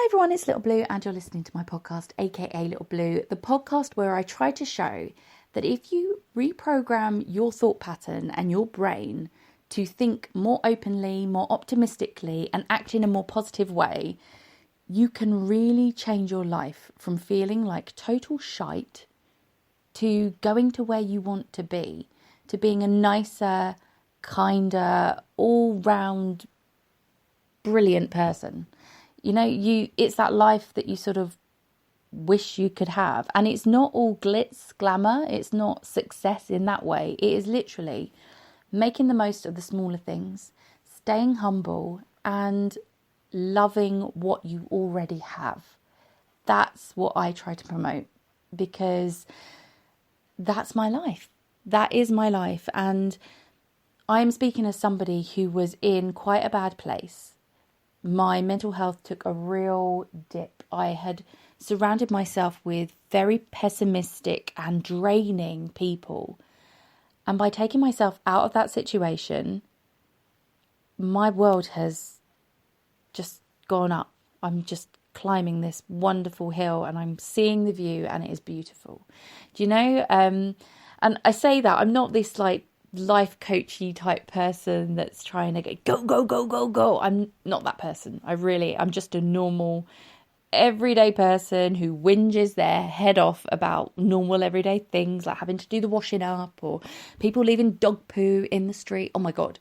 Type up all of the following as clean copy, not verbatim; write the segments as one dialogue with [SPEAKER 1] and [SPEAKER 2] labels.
[SPEAKER 1] Hi everyone, it's Little Blue and you're listening to my podcast, aka Little Blue, the podcast where I try to show that if you reprogram your thought pattern and your brain to think more openly, more optimistically and act in a more positive way, you can really change your life from feeling like total shite to going to where you want to be, to being a nicer, kinder, all-round, brilliant person. You know, it's that life that you sort of wish you could have. And it's not all glitz, glamour. It's not success in that way. It is literally making the most of the smaller things, staying humble and loving what you already have. That's what I try to promote because that's my life. That is my life. And I'm speaking as somebody who was in quite a bad place. My mental health took a real dip. I had surrounded myself with very pessimistic and draining people. And by taking myself out of that situation, my world has just gone up. I'm just climbing this wonderful hill and I'm seeing the view and it is beautiful. Do you know? And I say that I'm not this like life coachy type person that's trying to go. I'm not that person. I'm just a normal everyday person who whinges their head off about normal everyday things like having to do the washing up or people leaving dog poo in the street. Oh my God.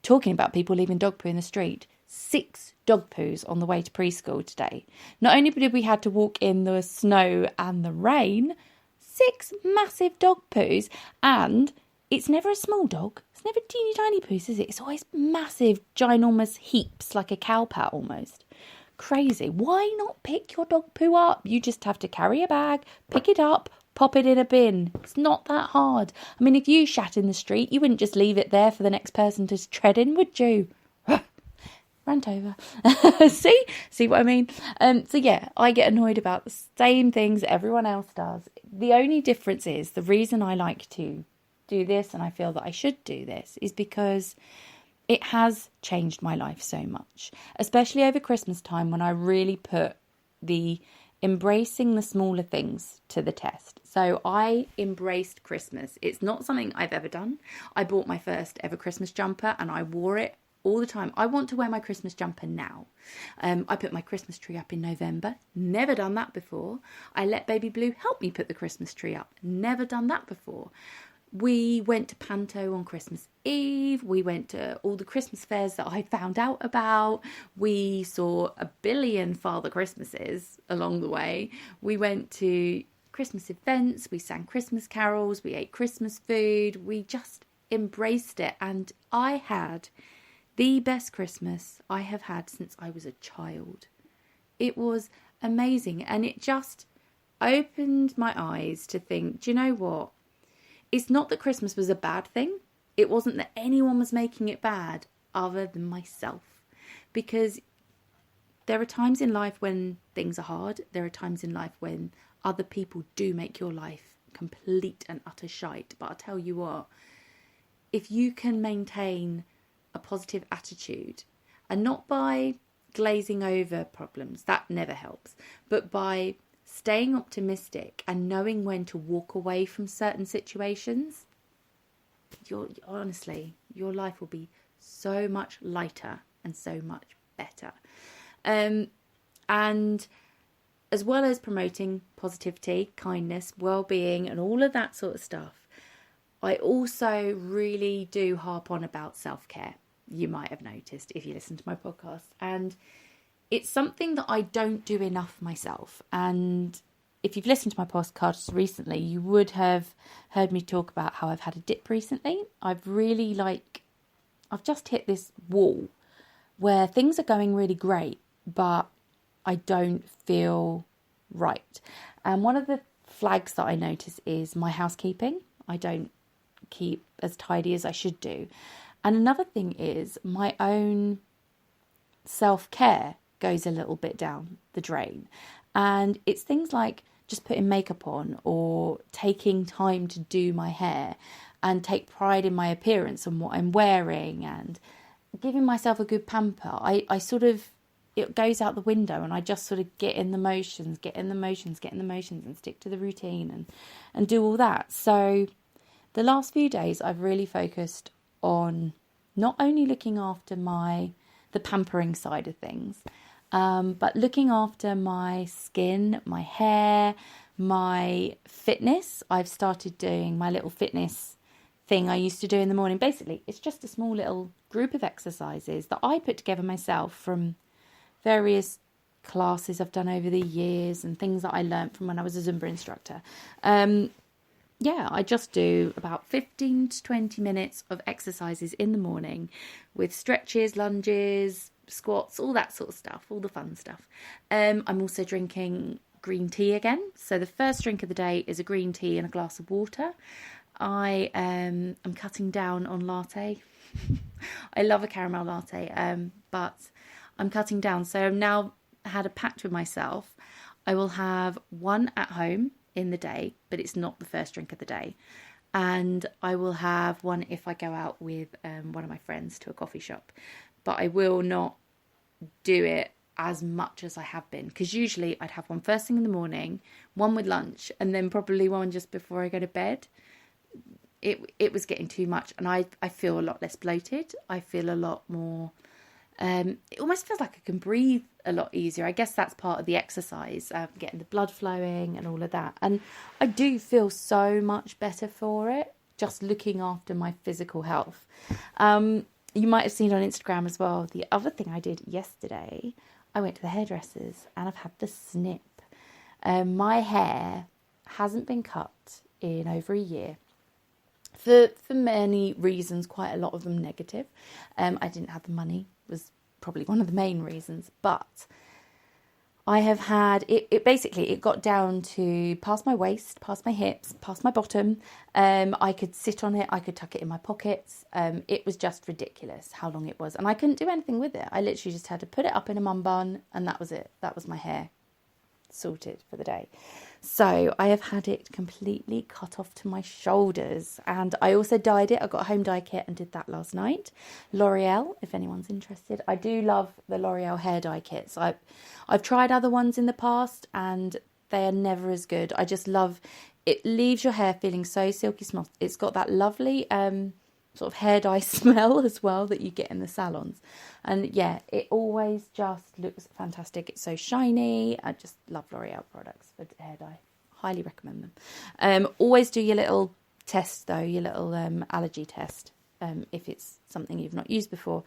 [SPEAKER 1] Talking about people leaving dog poo in the street. 6 dog poos on the way to preschool today. Not only did we had to walk in the snow and the rain, 6 massive dog poos, and it's never a small dog. It's never teeny tiny poos, is it? It's always massive, ginormous heaps, like a cow pat almost. Crazy. Why not pick your dog poo up? You just have to carry a bag, pick it up, pop it in a bin. It's not that hard. I mean, if you shat in the street, you wouldn't just leave it there for the next person to tread in, would you? Rant over. See what I mean? So yeah, I get annoyed about the same things everyone else does. The only difference is the reason I like to do this and I feel that I should do this is because it has changed my life so much, especially over Christmas time when I really put the embracing the smaller things to the test. So I embraced Christmas. It's not something I've ever done. I bought my first ever Christmas jumper and I wore it all the time. I want to wear my Christmas jumper now. I put my Christmas tree up in November. Never done that before. I let Baby Blue help me put the Christmas tree up. Never done that before. We went to Panto on Christmas Eve. We went to all the Christmas fairs that I found out about. We saw a billion Father Christmases along the way. We went to Christmas events. We sang Christmas carols. We ate Christmas food. We just embraced it. And I had the best Christmas I have had since I was a child. It was amazing. And it just opened my eyes to think, do you know what? It's not that Christmas was a bad thing. It wasn't that anyone was making it bad other than myself. Because there are times in life when things are hard. There are times in life when other people do make your life complete and utter shite. But I'll tell you what, if you can maintain a positive attitude, and not by glazing over problems, that never helps, but by staying optimistic and knowing when to walk away from certain situations, honestly, your life will be so much lighter and so much better. And as well as promoting positivity, kindness, well-being and all of that sort of stuff, I also really do harp on about self-care. You might have noticed if you listen to my podcast. And it's something that I don't do enough myself. And if you've listened to my podcast recently, you would have heard me talk about how I've had a dip recently. I've just hit this wall where things are going really great, but I don't feel right. And one of the flags that I notice is my housekeeping. I don't keep as tidy as I should do. And another thing is my own self-care goes a little bit down the drain. And it's things like just putting makeup on or taking time to do my hair and take pride in my appearance and what I'm wearing and giving myself a good pamper. I sort of it goes out the window, and I just sort of get in the motions and stick to the routine and do all that. So the last few days I've really focused on not only looking after the pampering side of things, but looking after my skin, my hair, my fitness. I've started doing my little fitness thing I used to do in the morning. Basically, it's just a small little group of exercises that I put together myself from various classes I've done over the years and things that I learned from when I was a Zumba instructor. I just do about 15 to 20 minutes of exercises in the morning with stretches, lunges, squats, all that sort of stuff, all the fun stuff. I'm also drinking green tea again. So the first drink of the day is a green tea and a glass of water. I am cutting down on latte. I love a caramel latte, but I'm cutting down. So I've now had a pact with myself. I will have one at home in the day, but it's not the first drink of the day. And I will have one if I go out with one of my friends to a coffee shop. But I will not do it as much as I have been, because usually I'd have one first thing in the morning, one with lunch, and then probably one just before I go to bed. It was getting too much, and I feel a lot less bloated. I feel a lot more, it almost feels like I can breathe a lot easier. I guess that's part of the exercise, getting the blood flowing and all of that. And I do feel so much better for it, just looking after my physical health. You might have seen on Instagram as well, the other thing I did yesterday, I went to the hairdressers and I've had the snip. My hair hasn't been cut in over a year. For many reasons, quite a lot of them negative. I didn't have the money, was probably one of the main reasons. But I have had, it got down to past my waist, past my hips, past my bottom. I could sit on it, I could tuck it in my pockets. It was just ridiculous how long it was. And I couldn't do anything with it. I literally just had to put it up in a mum bun, and that was it. That was my hair sorted for the day. So I have had it completely cut off to my shoulders, and I also dyed it. I got a home dye kit and did that last night. L'Oreal, if anyone's interested. I do love the L'Oreal hair dye kits. I've tried other ones in the past and they are never as good. I just love it. Leaves your hair feeling so silky smooth. It's got that lovely sort of hair dye smell as well that you get in the salons. And yeah, it always just looks fantastic. It's so shiny. I just love L'Oreal products for hair dye. Highly recommend them. Always do your little test though, your little allergy test, if it's something you've not used before,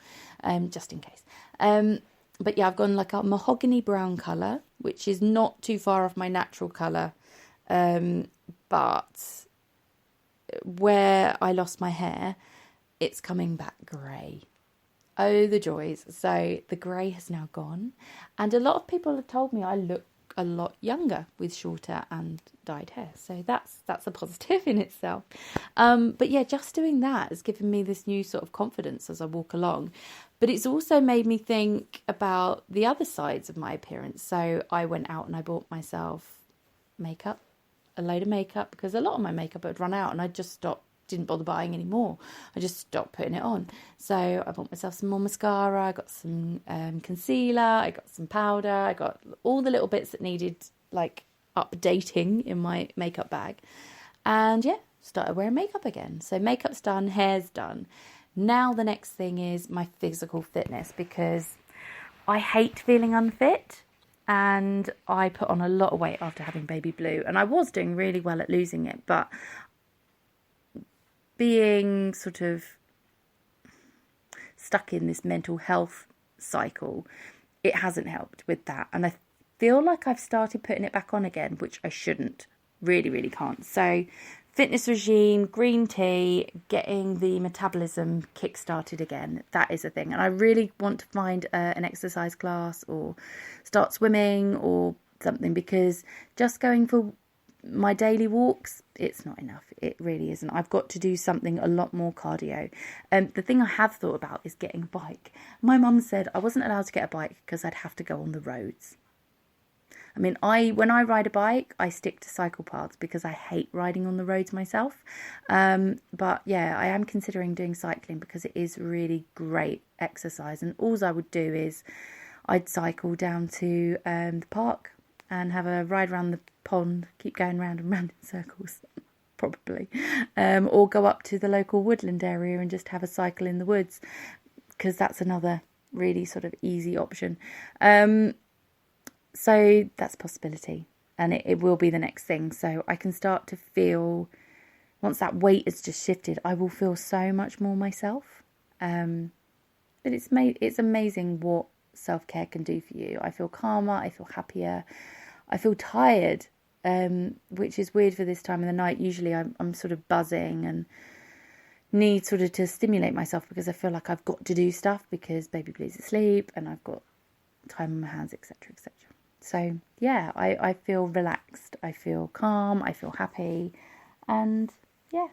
[SPEAKER 1] just in case. But yeah, I've gone like a mahogany brown colour, which is not too far off my natural colour. But where I lost my hair, it's coming back grey. Oh, the joys. So the grey has now gone. And a lot of people have told me I look a lot younger with shorter and dyed hair. So that's a positive in itself. But yeah, just doing that has given me this new sort of confidence as I walk along. But it's also made me think about the other sides of my appearance. So I went out and I bought myself makeup, a load of makeup, because a lot of my makeup had run out and I just didn't bother buying any more. I just stopped putting it on. So I bought myself some more mascara, I got some concealer, I got some powder, I got all the little bits that needed like updating in my makeup bag. And yeah, started wearing makeup again. So makeup's done, hair's done. Now the next thing is my physical fitness, because I hate feeling unfit. And I put on a lot of weight after having baby Blue. And I was doing really well at losing it, but being sort of stuck in this mental health cycle, it hasn't helped with that. And I feel like I've started putting it back on again, which I shouldn't. Really, really can't. So fitness regime, green tea, getting the metabolism kick-started again, that is a thing. And I really want to find an exercise class or start swimming or something, because just going for my daily walks, it's not enough. It really isn't. I've got to do something a lot more cardio. The thing I have thought about is getting a bike. My mum said I wasn't allowed to get a bike because I'd have to go on the roads. I mean, when I ride a bike, I stick to cycle paths because I hate riding on the roads myself. But yeah, I am considering doing cycling because it is really great exercise. And all I would do is I'd cycle down to the park and have a ride around the pond, keep going round and round in circles, probably, or go up to the local woodland area and just have a cycle in the woods, because that's another really sort of easy option. So that's a possibility, and it will be the next thing. So I can start to feel, once that weight has just shifted, I will feel so much more myself. But it's amazing what self-care can do for you. I feel calmer, I feel happier, I feel tired, which is weird for this time of the night. Usually I'm sort of buzzing and need sort of to stimulate myself, because I feel like I've got to do stuff because baby blue's asleep and I've got time on my hands, etc., etc. So yeah, I feel relaxed, I feel calm, I feel happy, and yeah,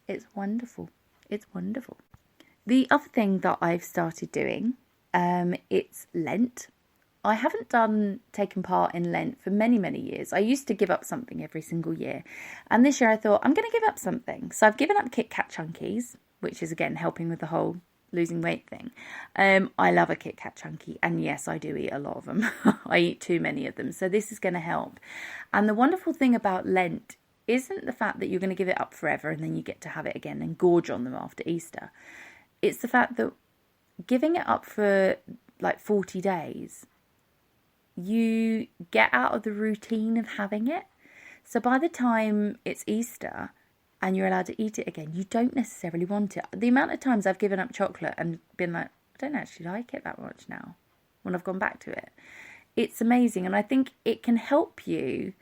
[SPEAKER 1] it's wonderful. It's wonderful. The other thing that I've started doing, it's Lent. I haven't taken part in Lent for many, many years. I used to give up something every single year. And this year I thought, I'm going to give up something. So I've given up Kit Kat Chunkies, which is, again, helping with the whole losing weight thing. I love a Kit Kat Chunky. And yes, I do eat a lot of them. I eat too many of them. So this is going to help. And the wonderful thing about Lent isn't the fact that you're going to give it up forever and then you get to have it again and gorge on them after Easter. It's the fact that giving it up for like 40 days, you get out of the routine of having it. So by the time it's Easter and you're allowed to eat it again, you don't necessarily want it. The amount of times I've given up chocolate and been like, I don't actually like it that much now, when I've gone back to it. It's amazing. And I think it can help you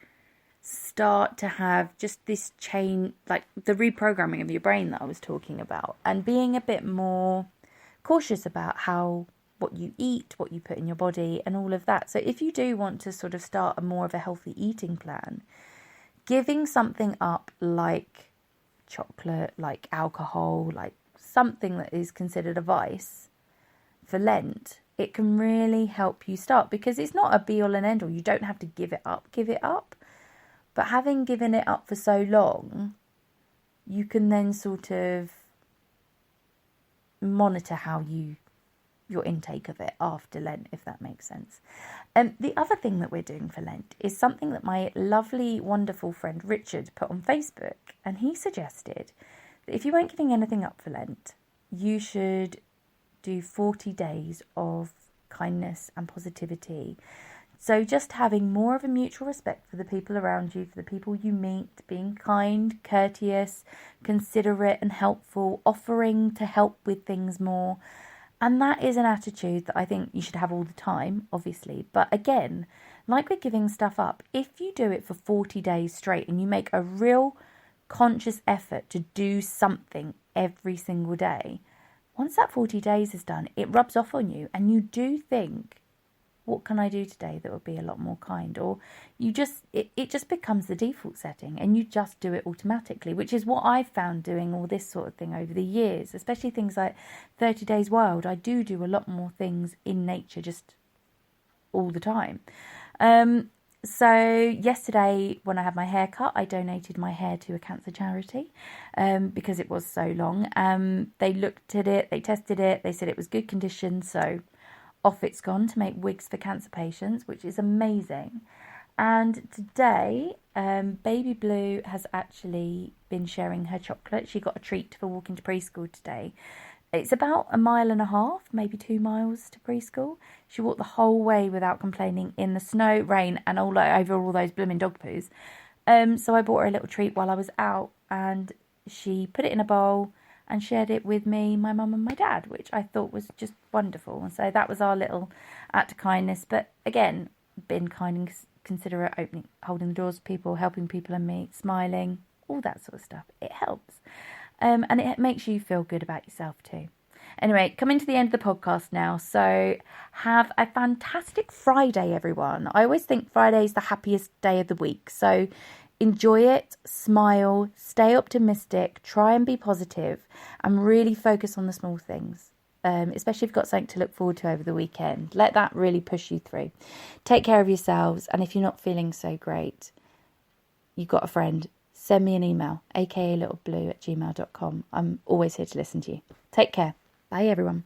[SPEAKER 1] start to have just this chain, like the reprogramming of your brain that I was talking about, and being a bit more cautious about what you eat, what you put in your body, and all of that. So if you do want to sort of start a more of a healthy eating plan, giving something up like chocolate, like alcohol, like something that is considered a vice for Lent, it can really help you start, because it's not a be all and end all. You don't have to give it up. But having given it up for so long, you can then sort of monitor how your intake of it after Lent, if that makes sense. The other thing that we're doing for Lent is something that my lovely, wonderful friend Richard put on Facebook. And he suggested that if you weren't giving anything up for Lent, you should do 40 days of kindness and positivity. So just having more of a mutual respect for the people around you, for the people you meet, being kind, courteous, considerate and helpful, offering to help with things more. And that is an attitude that I think you should have all the time, obviously. But again, like with giving stuff up, if you do it for 40 days straight and you make a real conscious effort to do something every single day, once that 40 days is done, it rubs off on you and you do think, what can I do today that would be a lot more kind? Or it just becomes the default setting and you just do it automatically, which is what I've found doing all this sort of thing over the years, especially things like 30 Days Wild. I do a lot more things in nature just all the time. So yesterday when I had my hair cut, I donated my hair to a cancer charity because it was so long. They looked at it, they tested it, they said it was good condition, so off it's gone to make wigs for cancer patients, which is amazing. And today, Baby Blue has actually been sharing her chocolate. She got a treat for walking to preschool today. It's about 1.5 miles, maybe 2 miles to preschool. She walked the whole way without complaining in the snow, rain, and all over all those blooming dog poos. So I bought her a little treat while I was out, and she put it in a bowl and shared it with me, my mum and my dad, which I thought was just wonderful. And so that was our little act of kindness. But again, being kind and considerate, holding the doors for people, helping people and me, smiling, all that sort of stuff. It helps. And it makes you feel good about yourself too. Anyway, coming to the end of the podcast now. So have a fantastic Friday, everyone. I always think Friday is the happiest day of the week. So enjoy it, smile, stay optimistic, try and be positive, and really focus on the small things, especially if you've got something to look forward to over the weekend. Let that really push you through. Take care of yourselves, and if you're not feeling so great, you've got a friend, send me an email, aka littleblue@gmail.com. I'm always here to listen to you. Take care. Bye, everyone.